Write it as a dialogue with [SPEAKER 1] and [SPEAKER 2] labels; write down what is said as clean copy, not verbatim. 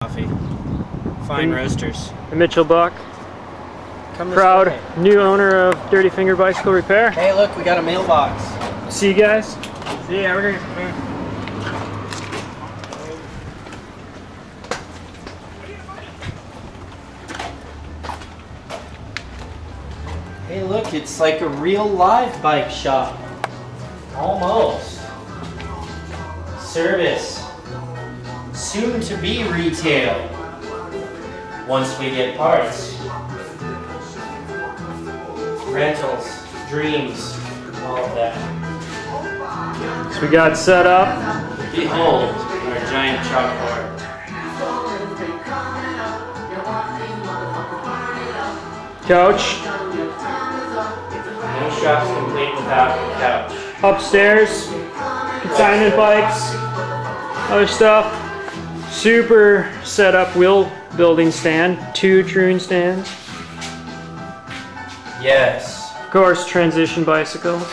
[SPEAKER 1] Coffee. Fine roasters.
[SPEAKER 2] And Mitchell Buck, proud new owner of Dirty Finger Bicycle Repair.
[SPEAKER 1] Hey, look, we got a mailbox.
[SPEAKER 2] See you guys.
[SPEAKER 1] See ya, we're gonna. Hey, look, it's like a real live bike shop. Almost. Service. Soon to be retail. Once we get parts. Rentals, dreams, all of that.
[SPEAKER 2] So we got set up.
[SPEAKER 1] Behold our giant chalkboard.
[SPEAKER 2] Couch.
[SPEAKER 1] No shop's complete without a couch.
[SPEAKER 2] Upstairs. Consignment bikes. Other stuff. Super set up wheel building stand. 2 Troon stands.
[SPEAKER 1] Yes.
[SPEAKER 2] Of course, transition bicycles.